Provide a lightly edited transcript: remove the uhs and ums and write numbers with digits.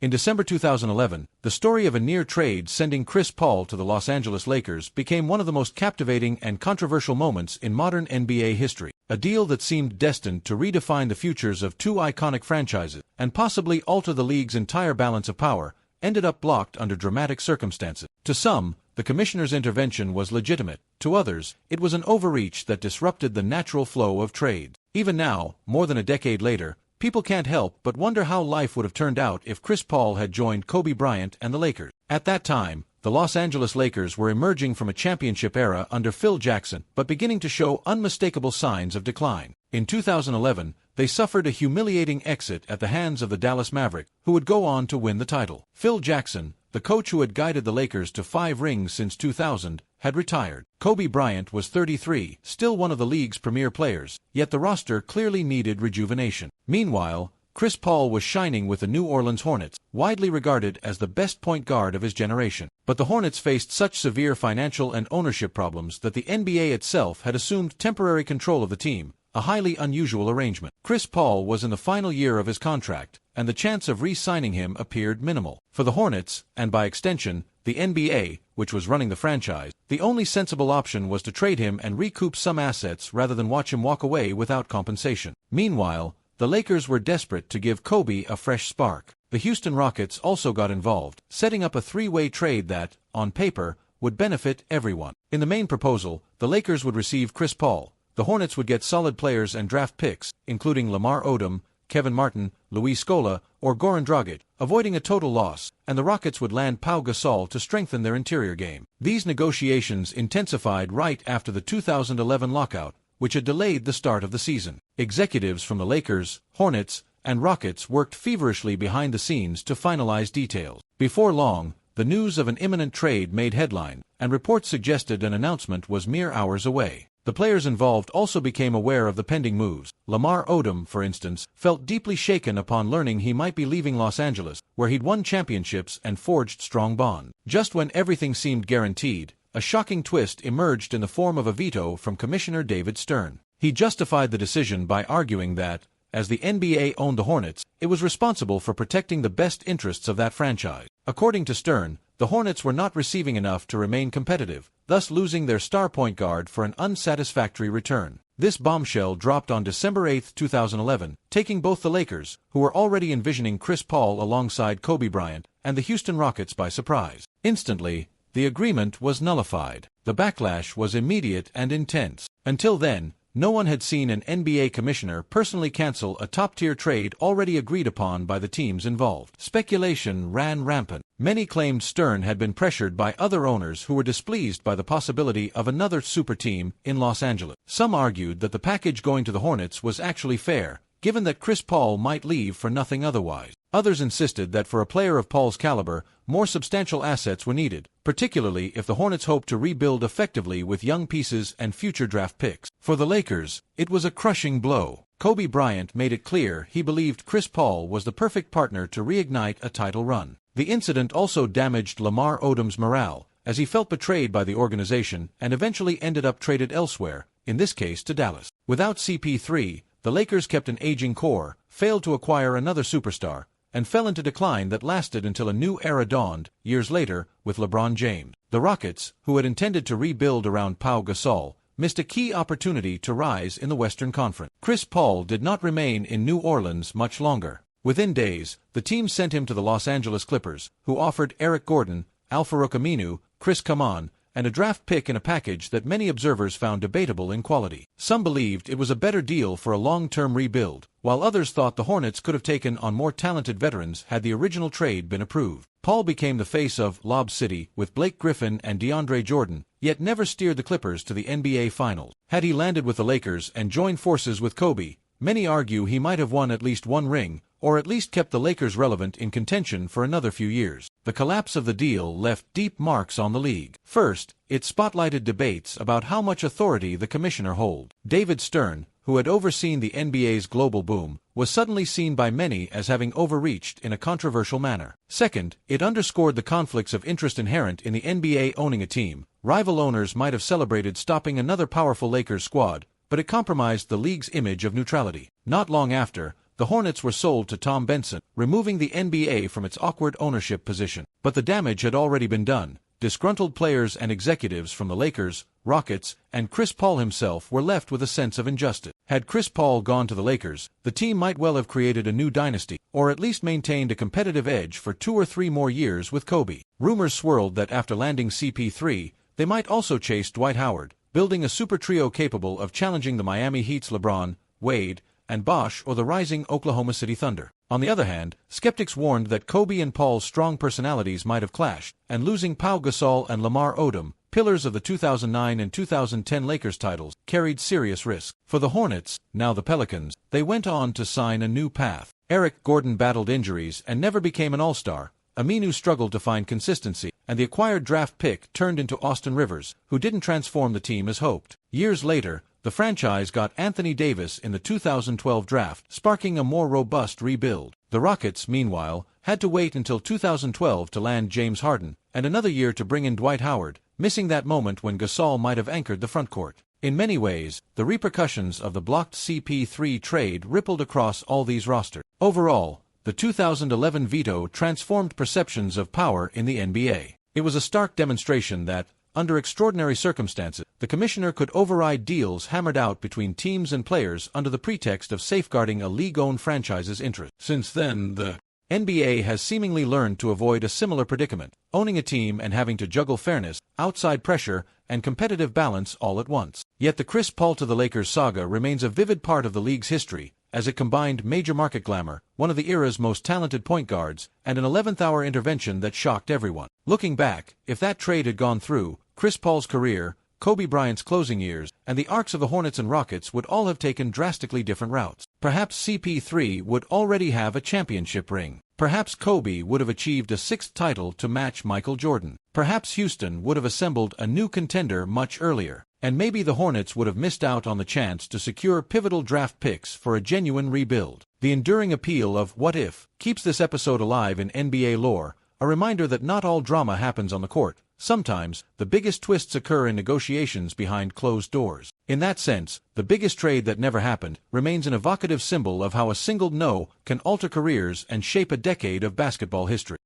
In December 2011, the story of a near trade sending Chris Paul to the Los Angeles Lakers became one of the most captivating and controversial moments in modern NBA history. A deal that seemed destined to redefine the futures of two iconic franchises and possibly alter the league's entire balance of power ended up blocked under dramatic circumstances. To some, the commissioner's intervention was legitimate. To others, it was an overreach that disrupted the natural flow of trades. Even now, more than a decade later, people can't help but wonder how life would have turned out if Chris Paul had joined Kobe Bryant and the Lakers. At that time, the Los Angeles Lakers were emerging from a championship era under Phil Jackson but beginning to show unmistakable signs of decline. In 2011, they suffered a humiliating exit at the hands of the Dallas Mavericks, who would go on to win the title. Phil Jackson, the coach who had guided the Lakers to 5 rings since 2000, had retired. Kobe Bryant was 33, still one of the league's premier players, yet the roster clearly needed rejuvenation. Meanwhile, Chris Paul was shining with the New Orleans Hornets, widely regarded as the best point guard of his generation. But the Hornets faced such severe financial and ownership problems that the NBA itself had assumed temporary control of the team, a highly unusual arrangement. Chris Paul was in the final year of his contract, and the chance of re-signing him appeared minimal. For the Hornets, and by extension, the NBA, which was running the franchise, the only sensible option was to trade him and recoup some assets rather than watch him walk away without compensation. Meanwhile, the Lakers were desperate to give Kobe a fresh spark. The Houston Rockets also got involved, setting up a 3-way trade that, on paper, would benefit everyone. In the main proposal, the Lakers would receive Chris Paul. The Hornets would get solid players and draft picks, including Lamar Odom, Kevin Martin, Luis Scola, or Goran Dragic, avoiding a total loss, and the Rockets would land Pau Gasol to strengthen their interior game. These negotiations intensified right after the 2011 lockout, which had delayed the start of the season. Executives from the Lakers, Hornets, and Rockets worked feverishly behind the scenes to finalize details. Before long, the news of an imminent trade made headline, and reports suggested an announcement was mere hours away. The players involved also became aware of the pending moves. Lamar Odom, for instance, felt deeply shaken upon learning he might be leaving Los Angeles, where he'd won championships and forged strong bonds. Just when everything seemed guaranteed, a shocking twist emerged in the form of a veto from Commissioner David Stern. He justified the decision by arguing that, as the NBA owned the Hornets, it was responsible for protecting the best interests of that franchise. According to Stern, the Hornets were not receiving enough to remain competitive, thus losing their star point guard for an unsatisfactory return. This bombshell dropped on December 8, 2011, taking both the Lakers, who were already envisioning Chris Paul alongside Kobe Bryant, and the Houston Rockets by surprise. Instantly, the agreement was nullified. The backlash was immediate and intense. Until then, no one had seen an NBA commissioner personally cancel a top-tier trade already agreed upon by the teams involved. Speculation ran rampant. Many claimed Stern had been pressured by other owners who were displeased by the possibility of another super team in Los Angeles. Some argued that the package going to the Hornets was actually fair, given that Chris Paul might leave for nothing otherwise. Others insisted that for a player of Paul's caliber, more substantial assets were needed, particularly if the Hornets hoped to rebuild effectively with young pieces and future draft picks. For the Lakers, it was a crushing blow. Kobe Bryant made it clear he believed Chris Paul was the perfect partner to reignite a title run. The incident also damaged Lamar Odom's morale, as he felt betrayed by the organization and eventually ended up traded elsewhere, in this case to Dallas. Without CP3, the Lakers kept an aging core, failed to acquire another superstar, and fell into decline that lasted until a new era dawned, years later, with LeBron James. The Rockets, who had intended to rebuild around Pau Gasol, missed a key opportunity to rise in the Western Conference. Chris Paul did not remain in New Orleans much longer. Within days, the team sent him to the Los Angeles Clippers, who offered Eric Gordon, Al-Farouq Aminu, Chris Kaman, and a draft pick in a package that many observers found debatable in quality. Some believed it was a better deal for a long-term rebuild, while others thought the Hornets could have taken on more talented veterans had the original trade been approved. Paul became the face of Lob City with Blake Griffin and DeAndre Jordan, yet never steered the Clippers to the NBA Finals. Had he landed with the Lakers and joined forces with Kobe, many argue he might have won at least one ring, or at least kept the Lakers relevant in contention for another few years. The collapse of the deal left deep marks on the league. First, it spotlighted debates about how much authority the commissioner held. David Stern, who had overseen the NBA's global boom, was suddenly seen by many as having overreached in a controversial manner. Second, it underscored the conflicts of interest inherent in the NBA owning a team. Rival owners might have celebrated stopping another powerful Lakers squad, but it compromised the league's image of neutrality. Not long after, the Hornets were sold to Tom Benson, removing the NBA from its awkward ownership position. But the damage had already been done. Disgruntled players and executives from the Lakers, Rockets, and Chris Paul himself were left with a sense of injustice. Had Chris Paul gone to the Lakers, the team might well have created a new dynasty, or at least maintained a competitive edge for 2 or 3 more years with Kobe. Rumors swirled that after landing CP3, they might also chase Dwight Howard, building a super trio capable of challenging the Miami Heat's LeBron, Wade, and Bosh or the rising Oklahoma City Thunder. On the other hand, skeptics warned that Kobe and Paul's strong personalities might have clashed, and losing Pau Gasol and Lamar Odom, pillars of the 2009 and 2010 Lakers titles, carried serious risk. For the Hornets, now the Pelicans, they went on to sign a new path. Eric Gordon battled injuries and never became an all-star. Aminu struggled to find consistency, and the acquired draft pick turned into Austin Rivers, who didn't transform the team as hoped. Years later, the franchise got Anthony Davis in the 2012 draft, sparking a more robust rebuild. The Rockets, meanwhile, had to wait until 2012 to land James Harden, and another year to bring in Dwight Howard, missing that moment when Gasol might have anchored the frontcourt. In many ways, the repercussions of the blocked CP3 trade rippled across all these rosters. Overall, the 2011 veto transformed perceptions of power in the NBA. It was a stark demonstration that, under extraordinary circumstances, the commissioner could override deals hammered out between teams and players under the pretext of safeguarding a league-owned franchise's interests. Since then, the NBA has seemingly learned to avoid a similar predicament, owning a team and having to juggle fairness, outside pressure, and competitive balance all at once. Yet the Chris Paul to the Lakers saga remains a vivid part of the league's history, as it combined major market glamour, one of the era's most talented point guards, and an 11th-hour intervention that shocked everyone. Looking back, if that trade had gone through, Chris Paul's career, Kobe Bryant's closing years, and the arcs of the Hornets and Rockets would all have taken drastically different routes. Perhaps CP3 would already have a championship ring. Perhaps Kobe would have achieved a 6th title to match Michael Jordan. Perhaps Houston would have assembled a new contender much earlier. And maybe the Hornets would have missed out on the chance to secure pivotal draft picks for a genuine rebuild. The enduring appeal of "What If" keeps this episode alive in NBA lore, a reminder that not all drama happens on the court. Sometimes, the biggest twists occur in negotiations behind closed doors. In that sense, the biggest trade that never happened remains an evocative symbol of how a single no can alter careers and shape a decade of basketball history.